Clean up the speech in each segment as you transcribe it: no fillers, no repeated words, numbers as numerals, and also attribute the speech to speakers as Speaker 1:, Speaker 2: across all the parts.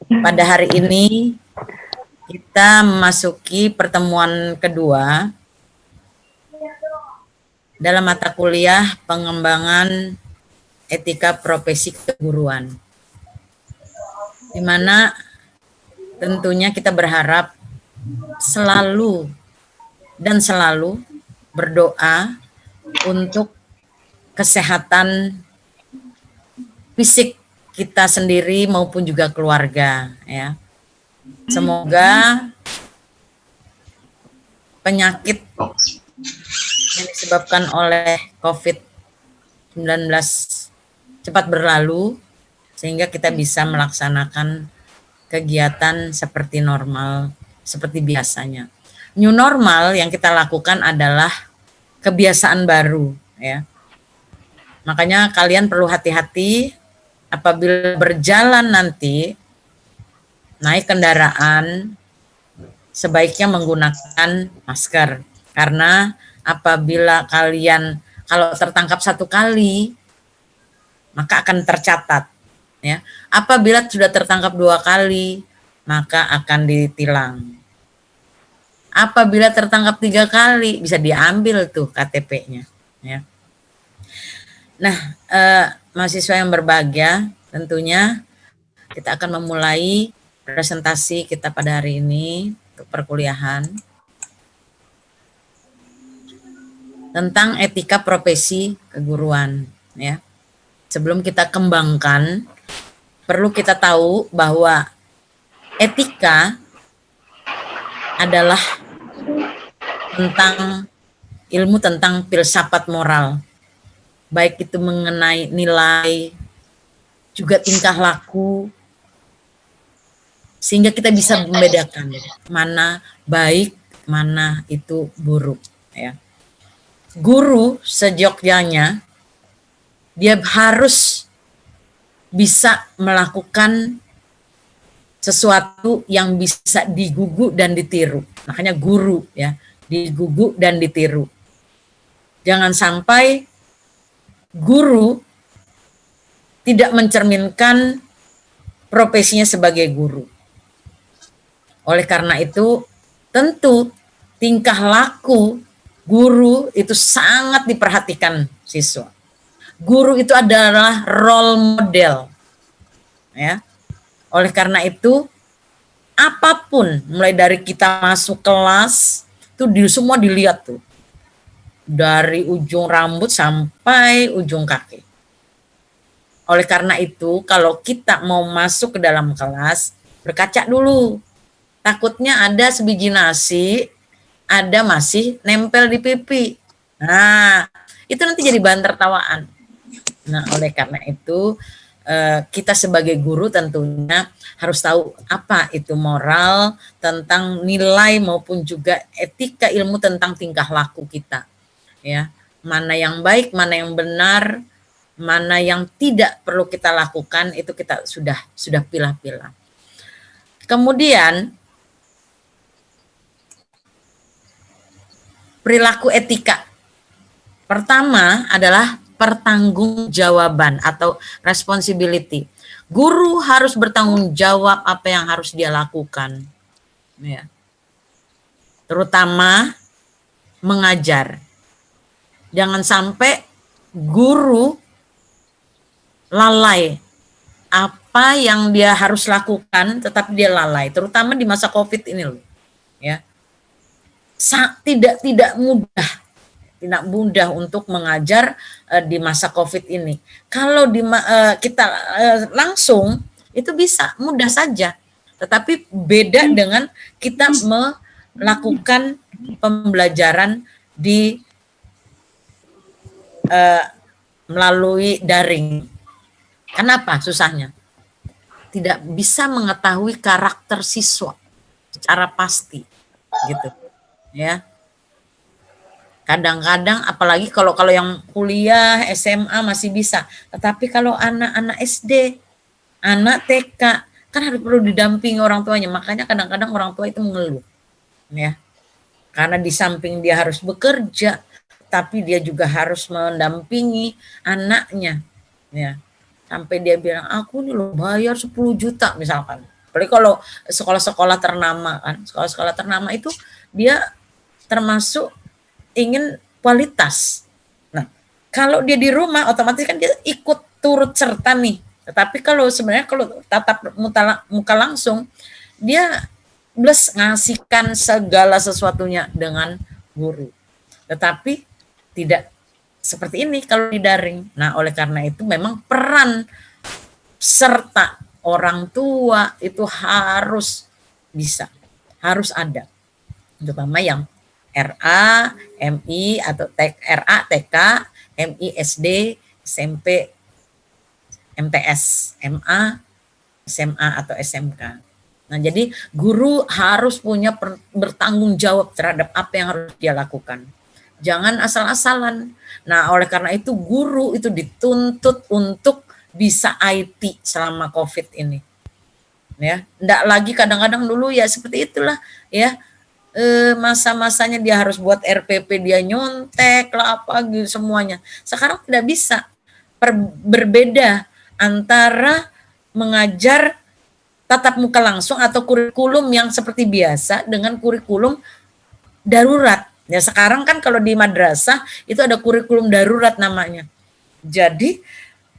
Speaker 1: Pada hari ini kita memasuki pertemuan kedua dalam mata kuliah pengembangan etika profesi keguruan, di mana tentunya kita berharap selalu berdoa untuk kesehatan fisik kita sendiri maupun juga keluarga, ya. Semoga penyakit yang disebabkan oleh COVID-19 cepat berlalu sehingga kita bisa melaksanakan kegiatan seperti normal, seperti biasanya. New normal yang kita lakukan adalah kebiasaan baru, ya. Makanya kalian perlu hati-hati apabila berjalan nanti, naik kendaraan, sebaiknya menggunakan masker. Karena apabila kalian kalau tertangkap satu kali, maka akan tercatat. Ya. Apabila sudah tertangkap 2 kali, maka akan ditilang. Apabila tertangkap 3 kali, bisa diambil tuh KTP-nya. Ya. Nah, mahasiswa yang berbahagia, tentunya kita akan memulai presentasi kita pada hari ini untuk perkuliahan tentang etika profesi keguruan. Ya. Sebelum kita kembangkan, perlu kita tahu bahwa etika adalah tentang ilmu tentang filsafat moral, baik itu mengenai nilai, juga tingkah laku, sehingga kita bisa membedakan mana baik, mana itu buruk. Ya. Guru sejogjanya, dia harus bisa melakukan sesuatu yang bisa digugu dan ditiru. Makanya guru, ya, digugu dan ditiru. Jangan sampai guru tidak mencerminkan profesinya sebagai guru. Oleh karena itu, tentu tingkah laku guru itu sangat diperhatikan siswa. Guru itu adalah role model. Ya. Oleh karena itu, apapun mulai dari kita masuk kelas, itu semua dilihat tuh. Dari ujung rambut sampai ujung kaki. Oleh karena itu, kalau kita mau masuk ke dalam kelas, berkaca dulu. Takutnya ada sebiji nasi, ada masih nempel di pipi. Nah, itu nanti jadi bahan tertawaan. Nah, oleh karena itu, kita sebagai guru tentunya harus tahu apa itu moral, tentang nilai maupun juga etika ilmu tentang tingkah laku kita. Ya, mana yang baik, mana yang benar, mana yang tidak perlu kita lakukan, itu kita sudah pilah-pilah. Kemudian perilaku etika. Pertama adalah pertanggungjawaban atau responsibility. Guru harus bertanggung jawab apa yang harus dia lakukan. Ya. Terutama mengajar. Jangan sampai guru lalai apa yang dia harus lakukan, tetapi dia lalai, terutama di masa COVID ini loh, ya. Tidak mudah untuk mengajar di masa COVID ini. Kalau kita langsung itu bisa mudah saja, tetapi beda dengan kita melakukan pembelajaran di melalui daring. Kenapa susahnya? Tidak bisa mengetahui karakter siswa secara pasti, gitu, ya. Kadang-kadang apalagi kalau yang kuliah, SMA masih bisa, tetapi kalau anak-anak SD, anak TK, kan harus perlu didampingi orang tuanya. Makanya kadang-kadang orang tua itu mengeluh, ya. Karena di samping dia harus bekerja, tapi dia juga harus mendampingi anaknya, ya. Sampai dia bilang, aku nih loh bayar 10 juta misalkan. Apalagi kalau sekolah-sekolah ternama kan, sekolah-sekolah ternama itu dia termasuk ingin kualitas. Nah, kalau dia di rumah otomatis kan dia ikut turut serta nih. Tetapi kalau sebenarnya kalau tatap muka langsung, dia plus ngasihkan segala sesuatunya dengan guru. Tetapi tidak seperti ini kalau di daring. Nah, oleh karena itu memang peran serta orang tua itu harus bisa, harus ada. Terutama yang RA, MI atau RA, TK, MI, SD, SMP, MTS, MA, SMA atau SMK. Nah, jadi guru harus punya bertanggung jawab terhadap apa yang harus dia lakukan. Jangan asal-asalan. Nah, oleh karena itu guru itu dituntut untuk bisa IT selama COVID ini. Ya, enggak lagi kadang-kadang dulu ya seperti itulah ya. Masa-masanya dia harus buat RPP, dia nyontek lah apa gitu semuanya. Sekarang tidak bisa. Berbeda antara mengajar tatap muka langsung atau kurikulum yang seperti biasa dengan kurikulum darurat. Ya sekarang kan kalau di madrasah itu ada kurikulum darurat namanya. Jadi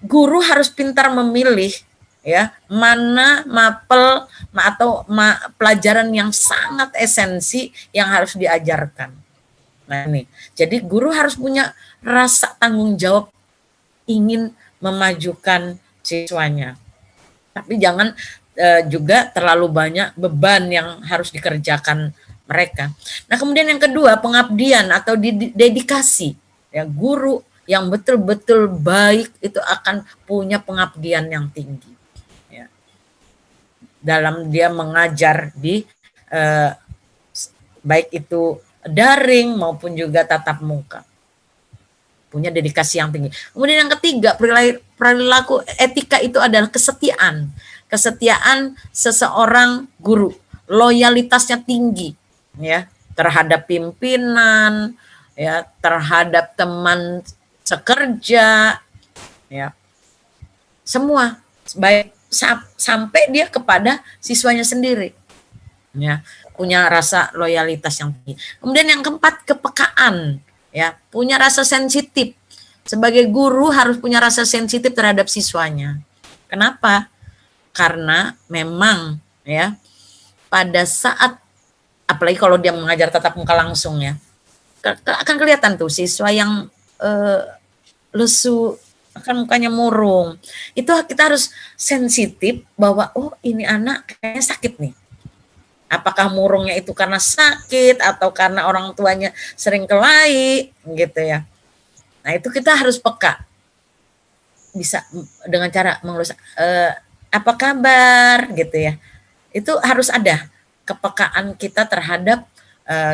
Speaker 1: guru harus pintar memilih ya mana mapel atau pelajaran yang sangat esensi yang harus diajarkan. Nah ini, jadi guru harus punya rasa tanggung jawab ingin memajukan siswanya. Tapi jangan juga terlalu banyak beban yang harus dikerjakan mereka. Nah, kemudian yang kedua, pengabdian atau dedikasi. Ya, guru yang betul-betul baik itu akan punya pengabdian yang tinggi. Ya. Dalam dia mengajar di baik itu daring maupun juga tatap muka. Punya dedikasi yang tinggi. Kemudian yang ketiga, perilaku etika itu adalah kesetiaan. Kesetiaan seseorang guru, loyalitasnya tinggi ya terhadap pimpinan, ya terhadap teman sekerja, ya. Semua baik sampai dia kepada siswanya sendiri. Ya, punya rasa loyalitas yang tinggi. Kemudian yang keempat, kepekaan. Ya, punya rasa sensitif. Sebagai guru harus punya rasa sensitif terhadap siswanya. Kenapa? Karena memang ya pada saat apalagi kalau dia mengajar tatap muka langsung ya akan kelihatan tuh siswa yang lesu akan mukanya murung. Itu kita harus sensitif bahwa oh ini anak kayaknya sakit nih. Apakah murungnya itu karena sakit atau karena orang tuanya sering kelahi gitu ya. Nah itu kita harus peka. Bisa dengan cara mengelus apa kabar gitu ya. Itu harus ada kepekaan kita terhadap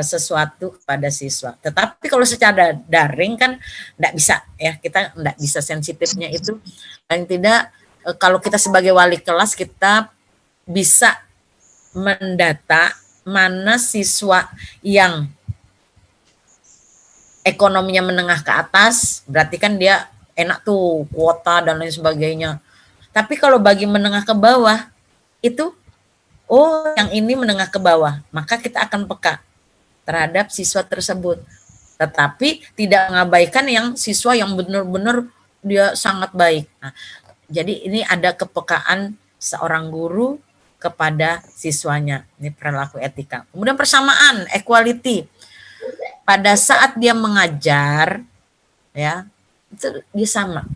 Speaker 1: sesuatu pada siswa. Tetapi kalau secara daring kan enggak bisa ya, kita enggak bisa sensitifnya itu. Paling tidak kalau kita sebagai wali kelas kita bisa mendata mana siswa yang ekonominya menengah ke atas, berarti kan dia enak tuh kuota dan lain sebagainya. Tapi kalau bagi menengah ke bawah itu oh yang ini menengah ke bawah, maka kita akan peka terhadap siswa tersebut. Tetapi tidak mengabaikan yang siswa yang benar-benar dia sangat baik. Nah, jadi ini ada kepekaan seorang guru kepada siswanya. Ini perilaku etika. Kemudian persamaan, equality. Pada saat dia mengajar ya, itu dia sama.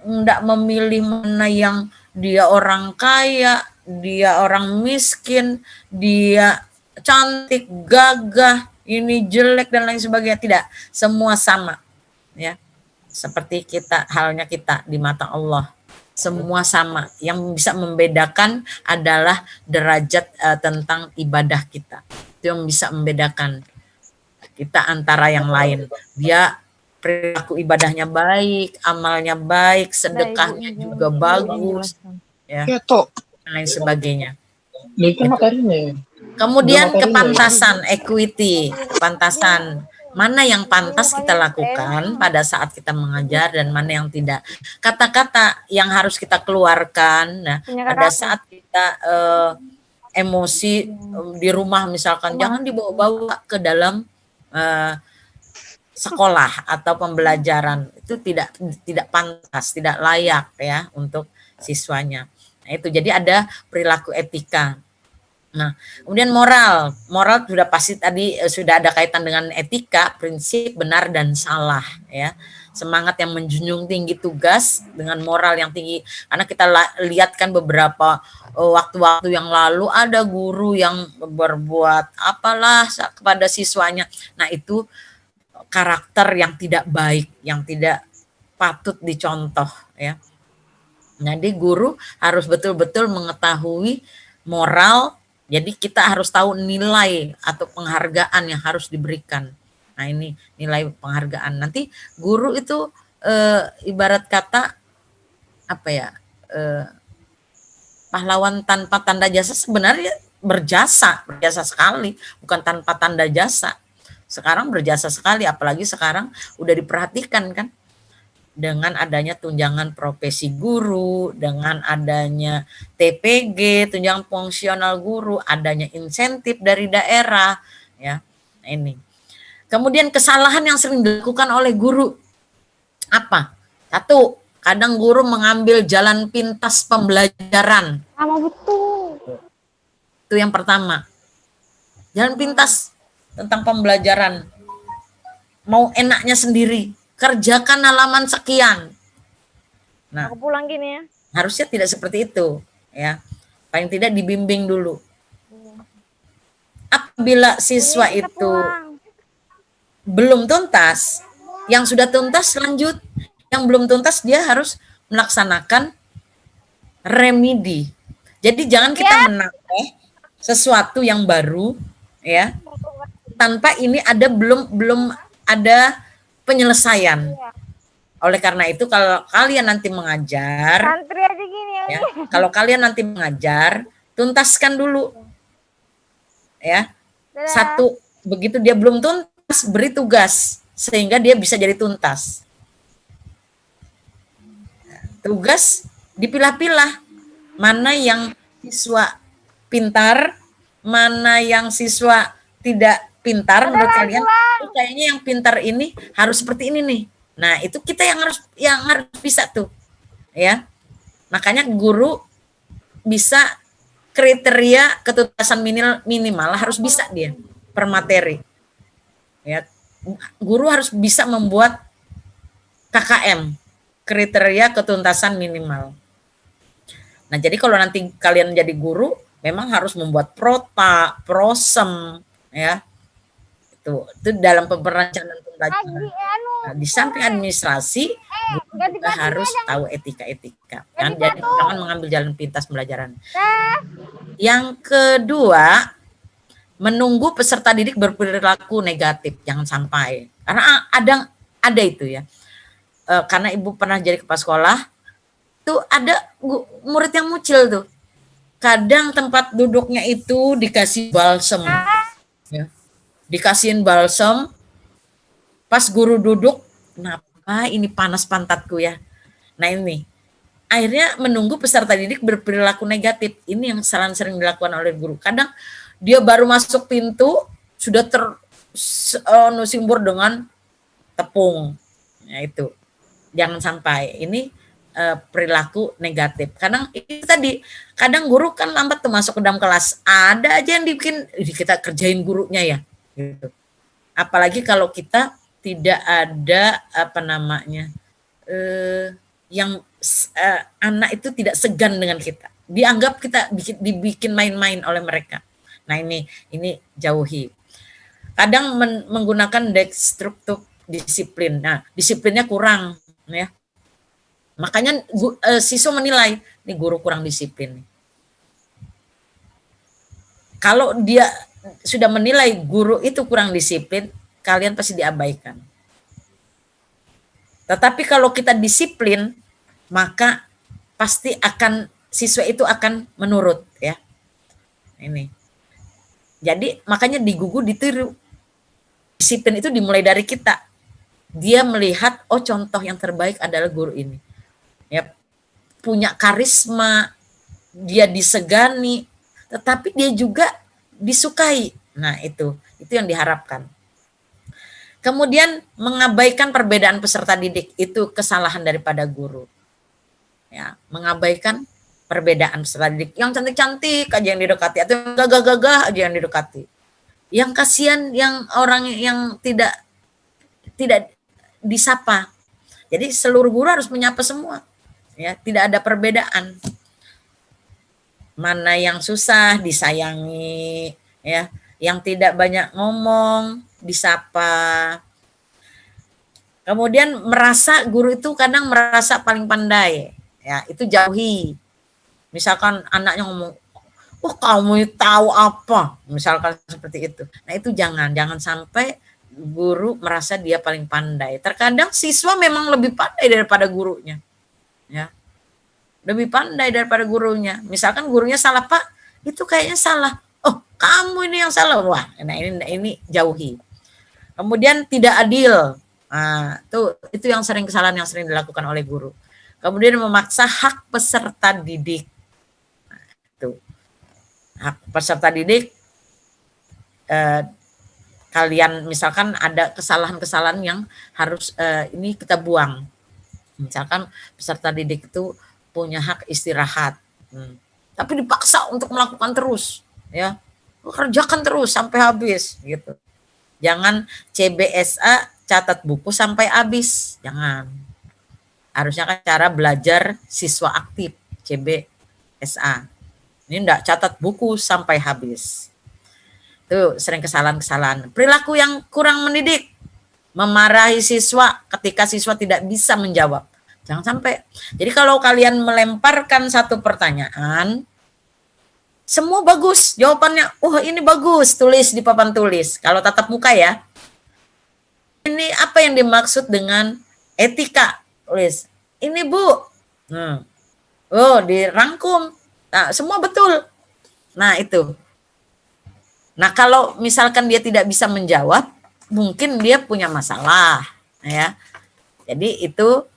Speaker 1: Enggak memilih mana yang dia orang kaya, dia orang miskin, dia cantik, gagah, ini jelek dan lain sebagainya. Tidak, semua sama. Ya. Seperti kita, halnya kita di mata Allah. Semua sama. Yang bisa membedakan adalah derajat tentang ibadah kita. Itu yang bisa membedakan kita antara yang lain. Dia perilaku ibadahnya baik, amalnya baik, sedekahnya juga bagus, ya, dan lain sebagainya. Gitu. Kemudian kepantasan, equity, kepantasan. Mana yang pantas kita lakukan pada saat kita mengajar dan mana yang tidak. Kata-kata yang harus kita keluarkan, nah, pada saat kita emosi di rumah misalkan, jangan dibawa-bawa ke dalam sekolah atau pembelajaran. Itu tidak pantas, tidak layak ya untuk siswanya. Nah, itu jadi ada perilaku etika. Nah, kemudian moral sudah pasti tadi sudah ada kaitan dengan etika, prinsip benar dan salah ya. Semangat yang menjunjung tinggi tugas dengan moral yang tinggi. Karena kita lihat kan beberapa waktu-waktu yang lalu ada guru yang berbuat apalah kepada siswanya. Nah, itu karakter yang tidak baik, yang tidak patut dicontoh ya. Jadi guru harus betul-betul mengetahui moral. Jadi kita harus tahu nilai atau penghargaan yang harus diberikan. Nah, ini nilai penghargaan. Nanti guru itu ibarat kata apa ya? Pahlawan tanpa tanda jasa, sebenarnya berjasa sekali, bukan tanpa tanda jasa. Sekarang berjasa sekali, apalagi sekarang udah diperhatikan kan, dengan adanya tunjangan profesi guru, dengan adanya TPG, tunjangan fungsional guru, adanya insentif dari daerah, ya. Nah, ini. Kemudian kesalahan yang sering dilakukan oleh guru apa? Satu, kadang guru mengambil jalan pintas pembelajaran.
Speaker 2: Betul.
Speaker 1: Itu yang pertama. Jalan pintas tentang pembelajaran. Mau enaknya sendiri. Kerjakan halaman sekian. Nah,
Speaker 2: aku pulang gini ya.
Speaker 1: Harusnya tidak seperti itu, ya. Paling tidak dibimbing dulu. Apabila siswa itu belum tuntas, yang sudah tuntas lanjut, yang belum tuntas dia harus melaksanakan remedi. Jadi jangan kita menambah sesuatu yang baru, ya, tanpa ini ada belum ada penyelesaian. Oleh karena itu kalau kalian nanti mengajar, ya, kalau kalian nanti mengajar, tuntaskan dulu, ya. Satu, begitu dia belum tuntas, beri tugas sehingga dia bisa jadi tuntas. Tugas dipilah-pilah, mana yang siswa pintar, mana yang siswa tidak pintar menurut kalian. Kayaknya yang pintar ini harus seperti ini nih. Nah, itu kita yang harus bisa tuh. Ya. Makanya guru bisa kriteria ketuntasan minimal harus bisa dia per materi. Ya. Guru harus bisa membuat KKM, kriteria ketuntasan minimal. Nah, jadi kalau nanti kalian jadi guru, memang harus membuat prota, prosem, ya. Itu dalam perencanaan pembelajaran. Nah, di samping administrasi, guru juga harus tahu etika-etika. Kan? Jadi jangan mengambil jalan pintas pembelajaran. Yang kedua, menunggu peserta didik berperilaku negatif, jangan sampai. Karena ada itu ya. Karena ibu pernah jadi kepala sekolah, tuh ada murid yang muncul tuh. Kadang tempat duduknya itu dikasih balsem, ya. Dikasihin balsem, pas guru duduk, kenapa ini panas pantatku ya. Nah ini, akhirnya menunggu peserta didik berperilaku negatif. Ini yang sering dilakukan oleh guru. Kadang dia baru masuk pintu, sudah tersimbur dengan tepung. Nah itu, jangan sampai. Ini perilaku negatif. Kadang itu tadi, kadang guru kan lambat tuh masuk ke dalam kelas. Ada aja yang dibikin, kita kerjain gurunya ya. Gitu. Apalagi kalau kita tidak ada yang anak itu tidak segan dengan kita. Dianggap kita dibikin main-main oleh mereka. Nah ini jauhi. Kadang menggunakan destruktif disiplin. Nah, disiplinnya kurang ya. Makanya siswa menilai, ini guru kurang disiplin. Kalau dia sudah menilai guru itu kurang disiplin, kalian pasti diabaikan. Tetapi kalau kita disiplin, maka pasti siswa itu akan menurut ya. Ini. Jadi makanya digugu ditiru. Disiplin itu dimulai dari kita. Dia melihat, oh contoh yang terbaik adalah guru ini. Ya, punya karisma, dia disegani, tetapi dia juga disukai. Nah, itu yang diharapkan. Kemudian mengabaikan perbedaan peserta didik, itu kesalahan daripada guru. Ya, mengabaikan perbedaan peserta didik. Yang cantik-cantik aja yang didekati, atau yang gagah-gagah aja yang didekati. Yang kasihan yang orang yang tidak disapa. Jadi seluruh guru harus menyapa semua. Ya, tidak ada perbedaan. Mana yang susah disayangi, ya. Yang tidak banyak ngomong disapa. Kemudian merasa guru itu kadang merasa paling pandai, ya, itu jauhi. Misalkan anaknya ngomong, "Oh, kamu tahu apa?" Misalkan seperti itu. Nah, itu jangan sampai guru merasa dia paling pandai. Terkadang siswa memang lebih pandai daripada gurunya. Ya. Lebih pandai daripada gurunya. Misalkan gurunya salah, "Pak, itu kayaknya salah." "Oh, kamu ini yang salah." Wah, nah ini jauhi. Kemudian tidak adil. Nah, itu yang kesalahan yang sering dilakukan oleh guru. Kemudian memaksa hak peserta didik. Nah, itu. Hak peserta didik, kalian misalkan ada kesalahan-kesalahan yang harus ini kita buang. Misalkan peserta didik itu punya hak istirahat, tapi dipaksa untuk melakukan terus, ya, kerjakan terus sampai habis gitu. Jangan CBSA catat buku sampai habis, jangan. Harusnya kan cara belajar siswa aktif CBSA. Ini enggak catat buku sampai habis. Itu sering kesalahan-kesalahan. Perilaku yang kurang mendidik, memarahi siswa ketika siswa tidak bisa menjawab. Jangan sampai. Jadi kalau kalian melemparkan satu pertanyaan, semua bagus jawabannya. Oh, ini bagus, tulis di papan tulis. Kalau tatap muka ya. Ini apa yang dimaksud dengan etika? Tulis. Ini Bu. Oh, dirangkum. Nah, semua betul. Nah, itu. Nah, kalau misalkan dia tidak bisa menjawab, mungkin dia punya masalah, ya. Jadi itu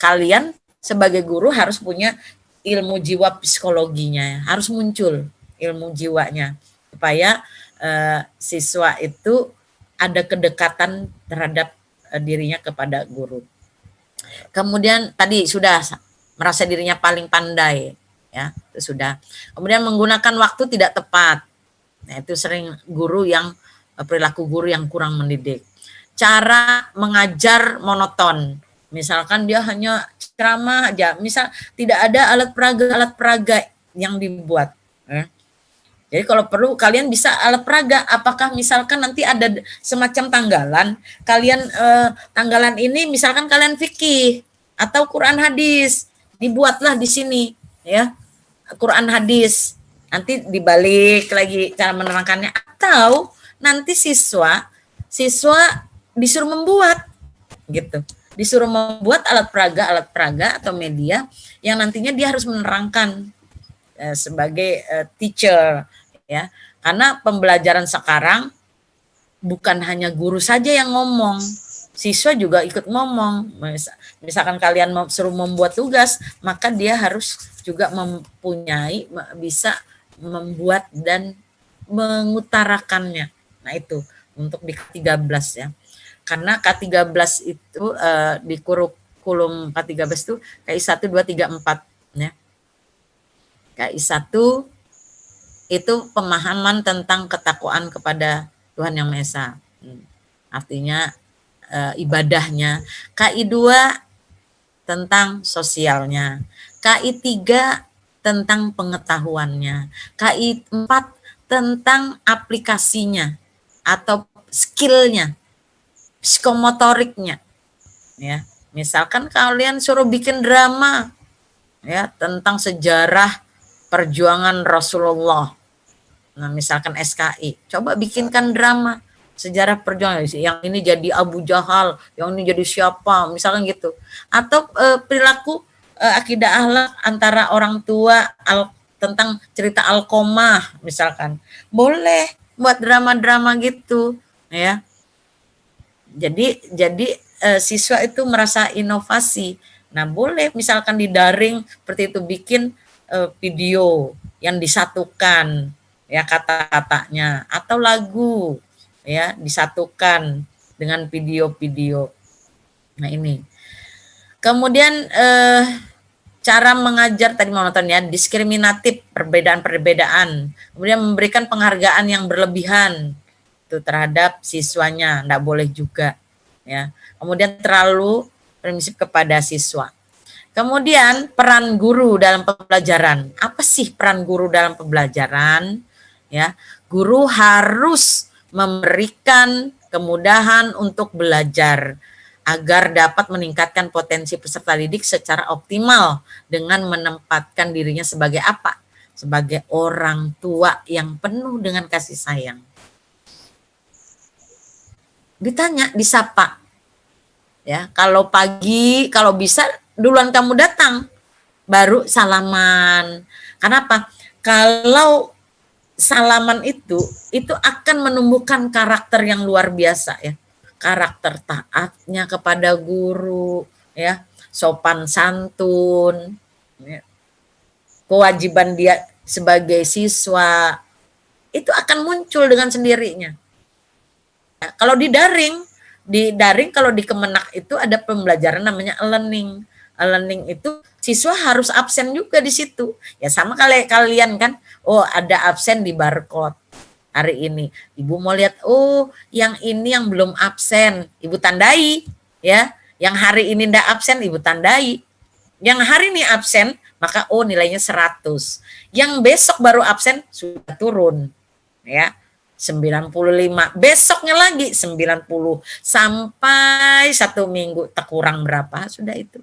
Speaker 1: kalian sebagai guru harus punya ilmu jiwa psikologinya, harus muncul ilmu jiwanya supaya siswa itu ada kedekatan terhadap dirinya kepada guru. Kemudian tadi sudah merasa dirinya paling pandai, ya, itu sudah. Kemudian menggunakan waktu tidak tepat. Nah, itu sering perilaku guru yang kurang mendidik. Cara mengajar monoton. Misalkan dia hanya ceramah aja, misal tidak ada alat peraga yang dibuat. Jadi kalau perlu kalian bisa alat peraga. Apakah misalkan nanti ada semacam tanggalan, kalian tanggalan ini misalkan kalian fikih atau Quran hadis, dibuatlah di sini, ya, Quran hadis. Nanti dibalik lagi cara menerangkannya, atau nanti siswa disuruh membuat gitu. Disuruh membuat alat peraga atau media yang nantinya dia harus menerangkan sebagai teacher, ya. Karena pembelajaran sekarang bukan hanya guru saja yang ngomong, siswa juga ikut ngomong. Misalkan kalian suruh membuat tugas, maka dia harus juga bisa membuat dan mengutarakannya. Nah, itu untuk di K13 ya. Karena K13 itu di kurikulum K13 itu KI 1 2 3 4 ya. KI 1 itu pemahaman tentang ketakwaan kepada Tuhan Yang Maha Esa. Artinya ibadahnya. KI 2 tentang sosialnya. KI 3 tentang pengetahuannya. KI 4 tentang aplikasinya atau skillnya, psikomotoriknya. Ya, misalkan kalian suruh bikin drama, ya, tentang sejarah perjuangan Rasulullah. Nah, misalkan SKI, coba bikinkan drama sejarah perjuangan. Yang ini jadi Abu Jahal, yang ini jadi siapa, misalkan gitu. Atau perilaku akidah akhlak antara orang tua tentang cerita Alkomah misalkan. Boleh buat drama-drama gitu. ya. Jadi siswa itu merasa inovasi. Nah, boleh misalkan di daring seperti itu bikin video yang disatukan ya kata-katanya atau lagu ya disatukan dengan video-video. Nah, ini. Kemudian cara mengajar tadi monoton ya, diskriminatif, perbedaan-perbedaan. Kemudian memberikan penghargaan yang berlebihan itu terhadap siswanya, enggak boleh juga ya. Kemudian terlalu permisif kepada siswa. Kemudian peran guru dalam pembelajaran. Apa sih peran guru dalam pembelajaran? Ya, guru harus memberikan kemudahan untuk belajar agar dapat meningkatkan potensi peserta didik secara optimal dengan menempatkan dirinya sebagai apa? Sebagai orang tua yang penuh dengan kasih sayang. Ditanya, disapa. Ya, kalau pagi, kalau bisa duluan kamu datang, baru salaman. Kenapa? Kalau salaman itu akan menumbuhkan karakter yang luar biasa ya. Karakter taatnya kepada guru, ya, sopan santun, ya, kewajiban dia sebagai siswa, itu akan muncul dengan sendirinya. Ya, kalau di daring kalau di Kemenak itu ada pembelajaran namanya e-learning. E-learning itu siswa harus absen juga di situ. Ya sama kalian kan, oh ada absen di barcode. Hari ini ibu mau lihat, oh yang ini yang belum absen ibu tandai ya, yang hari ini ndak absen ibu tandai, yang hari ini absen maka oh nilainya 100, yang besok baru absen sudah turun ya 95, besoknya lagi 90 sampai 1 minggu terkurang berapa sudah itu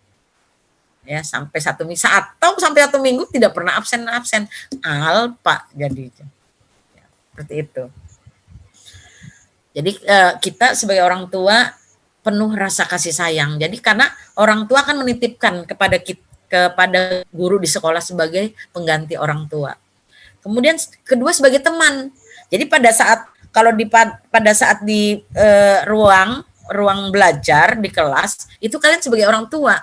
Speaker 1: ya, sampai 1 minggu atau sampai 1 minggu tidak pernah absen alpa jadi seperti itu. Jadi kita sebagai orang tua penuh rasa kasih sayang. Jadi karena orang tua kan menitipkan kepada guru di sekolah sebagai pengganti orang tua. Kemudian kedua sebagai teman. Jadi pada saat di ruang belajar di kelas itu kalian sebagai orang tua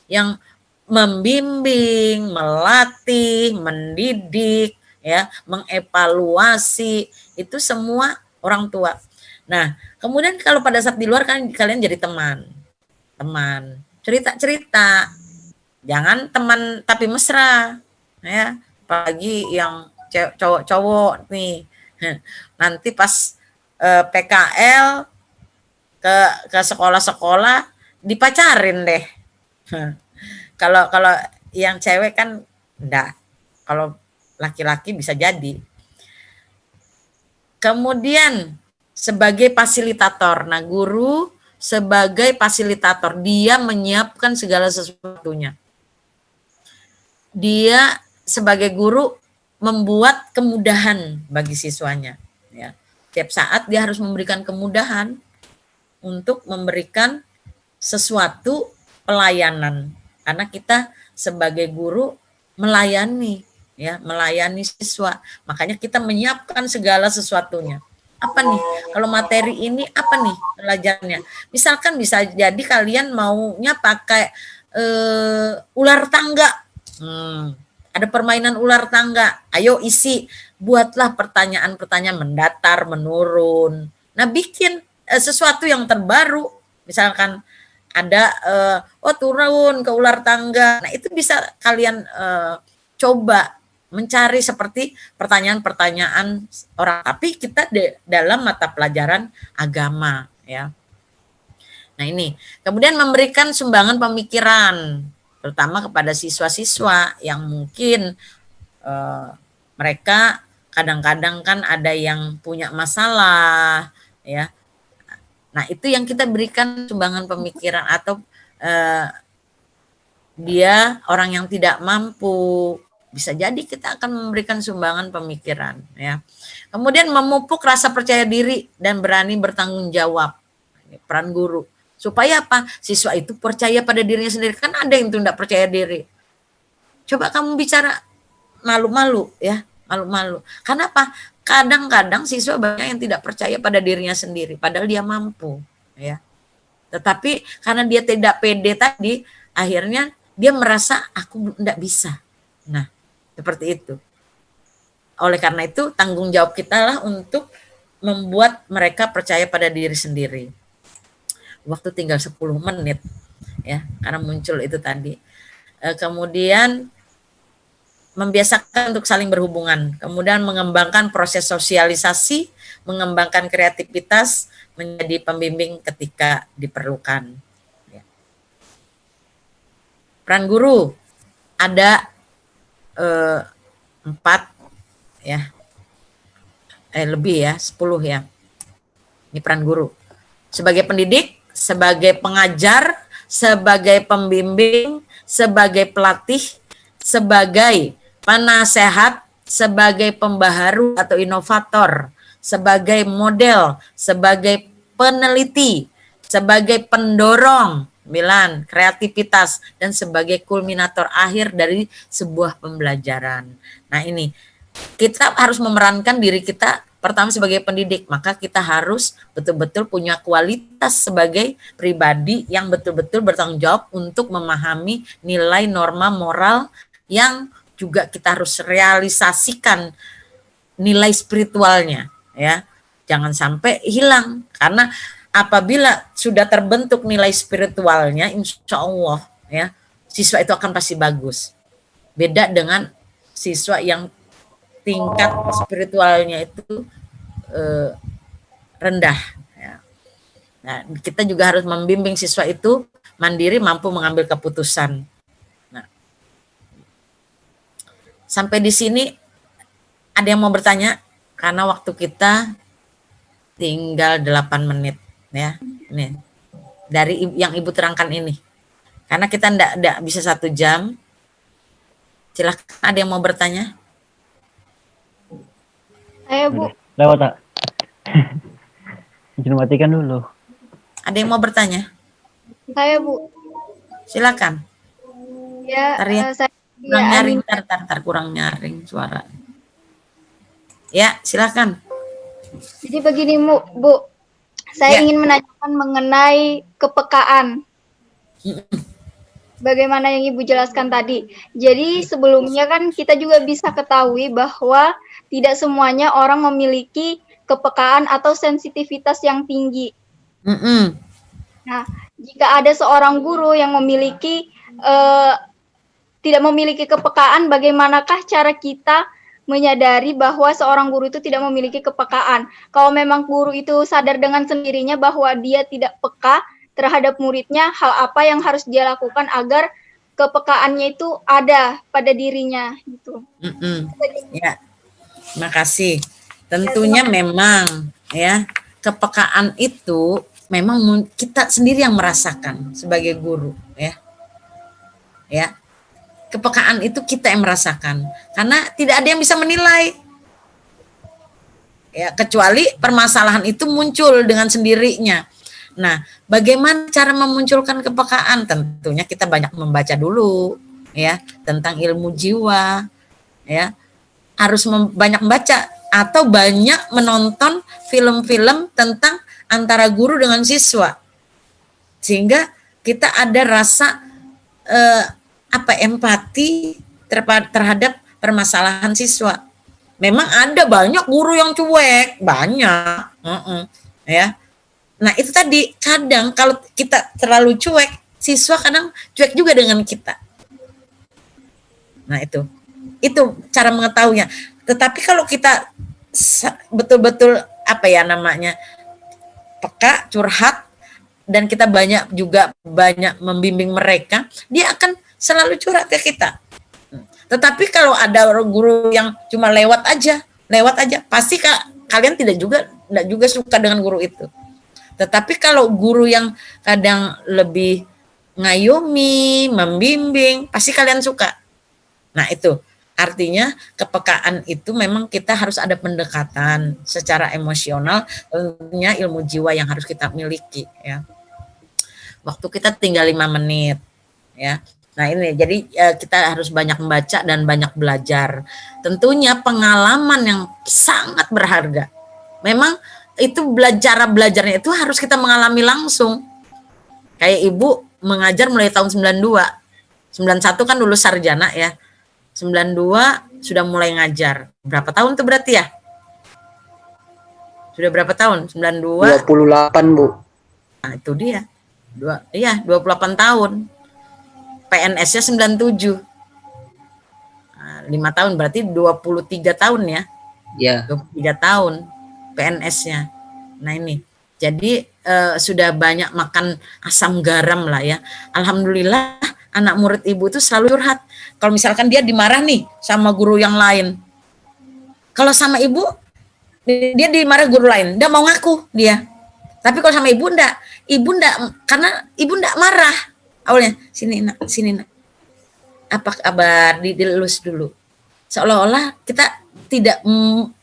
Speaker 1: yang membimbing, melatih, mendidik, ya, mengevaluasi, itu semua orang tua. Nah, kemudian kalau pada saat di luar kan kalian jadi teman, cerita-cerita, jangan teman tapi mesra, ya, apalagi yang cowok-cowok nih, nanti pas PKL ke sekolah-sekolah dipacarin deh. Kalau yang cewek kan enggak, kalau laki-laki bisa jadi. Kemudian sebagai fasilitator, nah guru sebagai fasilitator, dia menyiapkan segala sesuatunya. Dia sebagai guru membuat kemudahan bagi siswanya. Ya. Tiap saat dia harus memberikan kemudahan untuk memberikan sesuatu pelayanan. Karena kita sebagai guru melayani, ya, melayani siswa. Makanya kita menyiapkan segala sesuatunya. Apa nih? Kalau materi ini apa nih pelajarannya? Misalkan bisa jadi kalian maunya pakai ular tangga. Ada permainan ular tangga. Ayo isi, buatlah pertanyaan-pertanyaan mendatar, menurun. Nah, bikin sesuatu yang terbaru. Misalkan ada turun ke ular tangga. Nah, itu bisa kalian coba mencari seperti pertanyaan-pertanyaan orang, tapi kita dalam mata pelajaran agama ya. Nah, ini kemudian memberikan sumbangan pemikiran terutama kepada siswa-siswa yang mungkin mereka kadang-kadang kan ada yang punya masalah ya. Nah, itu yang kita berikan sumbangan pemikiran atau dia orang yang tidak mampu, bisa jadi kita akan memberikan sumbangan pemikiran ya. Kemudian memupuk rasa percaya diri dan berani bertanggung jawab. Peran guru. Supaya apa? Siswa itu percaya pada dirinya sendiri. Kan ada yang tidak percaya diri. Coba kamu bicara malu-malu ya. malu-malu. Karena apa? Kadang-kadang siswa banyak yang tidak percaya pada dirinya sendiri, padahal dia mampu, ya. Tetapi karena dia tidak pede tadi, akhirnya dia merasa aku tidak bisa. Nah, seperti itu. Oleh karena itu, tanggung jawab kita lah untuk membuat mereka percaya pada diri sendiri. Waktu tinggal 10 menit, ya, karena muncul itu tadi. Kemudian membiasakan untuk saling berhubungan, kemudian mengembangkan proses sosialisasi, mengembangkan kreativitas, menjadi pembimbing ketika diperlukan. Ya. Peran guru ada 4 ya, lebih ya, 10 ya. Ini peran guru. Sebagai pendidik, sebagai pengajar, sebagai pembimbing, sebagai pelatih, sebagai penasehat, sebagai pembaharu atau inovator, sebagai model, sebagai peneliti, sebagai pendorong, kreativitas, dan sebagai kulminator akhir dari sebuah pembelajaran. Nah ini, kita harus memerankan diri kita pertama sebagai pendidik, maka kita harus betul-betul punya kualitas sebagai pribadi yang betul-betul bertanggung jawab untuk memahami nilai norma moral yang juga kita harus realisasikan nilai spiritualnya, ya. Jangan sampai hilang, karena apabila sudah terbentuk nilai spiritualnya, insya Allah ya, siswa itu akan pasti bagus. Beda dengan siswa yang tingkat spiritualnya itu rendah. Ya. Nah, kita juga harus membimbing siswa itu mandiri, mampu mengambil keputusan. Nah, sampai di sini ada yang mau bertanya? Karena waktu kita tinggal 8 menit, ya. Ini dari yang Ibu terangkan ini. Karena kita enggak bisa 1 jam. Silahkan, ada yang mau bertanya?
Speaker 2: Saya Bu.
Speaker 3: Lewat tak? Izin matikan dulu.
Speaker 1: Ada yang mau bertanya?
Speaker 2: Saya Bu.
Speaker 1: Silakan.
Speaker 2: Ya,
Speaker 1: saya kurang nyaring, tar kurang nyaring suara. Ya, silakan.
Speaker 2: Jadi begini Bu. Saya ingin menanyakan mengenai kepekaan. Bagaimana yang Ibu jelaskan tadi. Jadi sebelumnya kan kita juga bisa ketahui bahwa tidak semuanya orang memiliki kepekaan atau sensitivitas yang tinggi. Nah, jika ada seorang guru yang memiliki tidak memiliki kepekaan, bagaimanakah cara kita menyadari bahwa seorang guru itu tidak memiliki kepekaan? Kalau memang guru itu sadar dengan sendirinya bahwa dia tidak peka terhadap muridnya, hal apa yang harus dia lakukan agar kepekaannya itu ada pada dirinya gitu.
Speaker 1: Ya, terima kasih. Tentunya memang ya, kepekaan itu memang kita sendiri yang merasakan sebagai guru, ya. Ya. Kepekaan itu kita yang merasakan, karena tidak ada yang bisa menilai. Ya, kecuali permasalahan itu muncul dengan sendirinya. Nah, bagaimana cara memunculkan kepekaan? Tentunya kita banyak membaca dulu, ya, tentang ilmu jiwa, ya. Harus banyak membaca atau banyak menonton film-film tentang antara guru dengan siswa, sehingga kita ada rasa empati terhadap permasalahan siswa. Memang ada banyak guru yang cuek, banyak, ya. Nah itu tadi, kadang kalau kita terlalu cuek, siswa kadang cuek juga dengan kita. Nah itu cara mengetahuinya. Tetapi kalau kita betul-betul peka, curhat, dan kita banyak membimbing mereka, dia akan selalu curhat ke kita. Tetapi kalau ada guru yang cuma lewat aja, pasti kalian tidak juga suka dengan guru itu. Tetapi kalau guru yang kadang lebih ngayomi, membimbing, pasti kalian suka. Nah itu artinya kepekaan itu memang kita harus ada pendekatan secara emosional, tentunya ilmu jiwa yang harus kita miliki, ya. Waktu kita tinggal 5 menit, ya. Nah ini, jadi kita harus banyak membaca dan banyak belajar. Tentunya pengalaman yang sangat berharga. Memang itu belajarnya itu harus kita mengalami langsung. Kayak ibu mengajar mulai tahun 92. 91 kan lulus sarjana ya. 92 sudah mulai ngajar. Berapa tahun tuh berarti ya? Sudah berapa tahun? 92.
Speaker 3: 28, Bu.
Speaker 1: Nah, itu dia. 28 tahun. PNS-nya 97. Nah, 5 tahun berarti 23 tahun ya.
Speaker 3: Ya.
Speaker 1: 23 tahun PNS-nya. Nah, ini. Jadi sudah banyak makan asam garam lah ya. Alhamdulillah anak murid ibu itu selalu curhat. Kalau misalkan dia dimarah nih sama guru yang lain. Kalau sama ibu dia dimarah guru lain, dia mau ngaku dia. Tapi kalau sama ibu enggak, karena ibu enggak marah. Awalnya, sini nak. Apa kabar? Dilus dulu. Seolah-olah kita tidak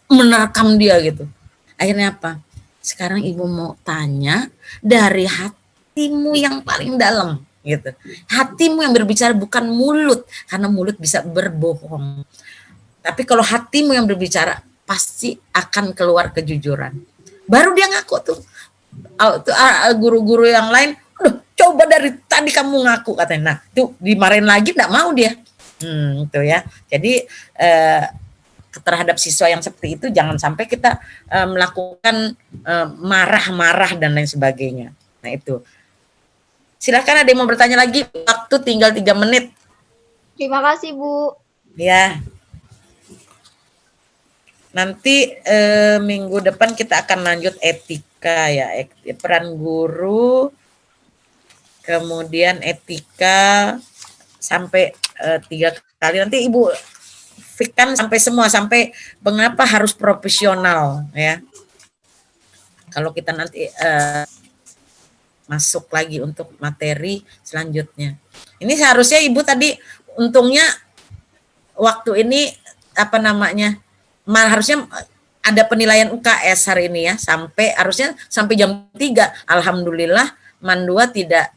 Speaker 1: menerkam dia gitu. Akhirnya apa? Sekarang ibu mau tanya dari hatimu yang paling dalam gitu. Hatimu yang berbicara, bukan mulut, karena mulut bisa berbohong. Tapi kalau hatimu yang berbicara, pasti akan keluar kejujuran. Baru dia ngaku tuh. Guru-guru yang lain, coba dari tadi kamu ngaku katanya. Nah, itu dimarahin lagi enggak mau dia. Itu ya. Jadi terhadap siswa yang seperti itu jangan sampai kita melakukan marah-marah dan lain sebagainya. Nah, itu. Silakan, ada yang mau bertanya lagi? Waktu tinggal 3 menit.
Speaker 2: Terima kasih, Bu.
Speaker 1: Ya. Nanti minggu depan kita akan lanjut etika ya, peran guru, kemudian etika sampai 3 kali. Nanti Ibu fikkan sampai semua, sampai mengapa harus profesional ya. Kalau kita nanti masuk lagi untuk materi selanjutnya. Ini seharusnya Ibu tadi, untungnya waktu ini harusnya ada penilaian UKS hari ini ya, harusnya sampai jam 3. Alhamdulillah MAN 2 tidak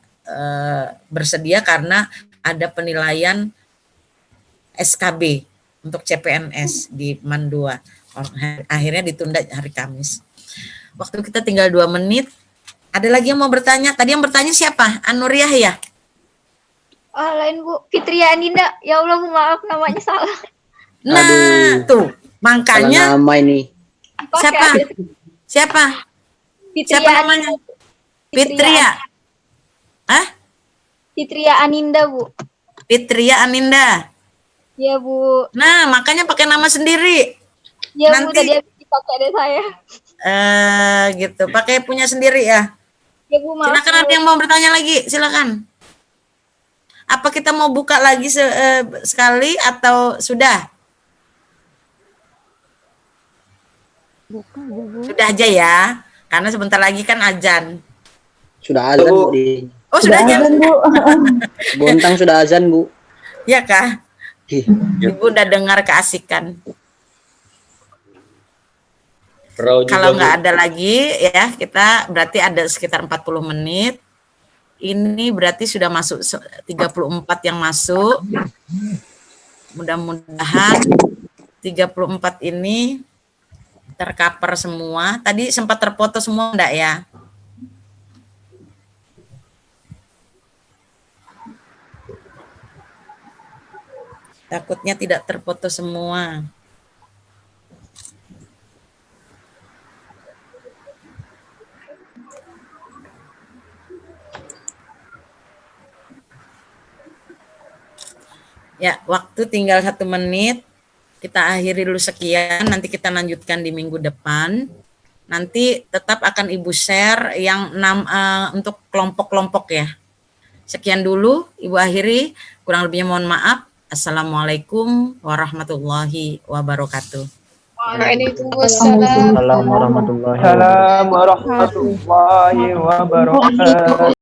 Speaker 1: bersedia karena ada penilaian SKB untuk CPNS di MAN 2. Akhirnya ditunda hari Kamis. Waktu kita tinggal 2 menit. Ada lagi yang mau bertanya? Tadi yang bertanya siapa? Anuriah ya?
Speaker 2: Lain, Bu. Fitria Aninda. Ya Allah, Bu, maaf namanya salah.
Speaker 1: Nah, aduh, tuh. Makanya
Speaker 3: nama ini.
Speaker 1: Siapa
Speaker 2: Fitria
Speaker 1: namanya? Fitria.
Speaker 2: Fitria Aninda, Bu.
Speaker 1: Fitria Aninda.
Speaker 2: Ya, Bu.
Speaker 1: Nah, makanya pakai nama sendiri.
Speaker 2: Ya, nanti Bu, tadi habis dipakai deh saya.
Speaker 1: Gitu. Pakai punya sendiri ya.
Speaker 2: Ya, Bu, maaf.
Speaker 1: Silakan, ada yang mau bertanya lagi? Silakan. Apa kita mau buka lagi sekali atau sudah? Sudah aja ya, karena sebentar lagi kan azan.
Speaker 3: Sudah azan, Bu.
Speaker 1: Oh, sudah azan, Bu.
Speaker 3: Bontang sudah azan, Bu.
Speaker 1: Ya kah? Ibu udah dengar keasikan. Kalau nggak ada lagi ya, kita berarti ada sekitar 40 menit. Ini berarti sudah masuk 34 yang masuk. Mudah-mudahan 34 ini tercover semua. Tadi sempat terfoto semua enggak ya? Takutnya tidak terfoto semua. Ya, waktu tinggal 1 menit. Kita akhiri dulu sekian, nanti kita lanjutkan di minggu depan. Nanti tetap akan Ibu share yang untuk kelompok-kelompok ya. Sekian dulu, Ibu akhiri. Kurang lebihnya mohon maaf. Assalamualaikum warahmatullahi wabarakatuh.
Speaker 2: Waalaikumsalam
Speaker 3: warahmatullahi wabarakatuh.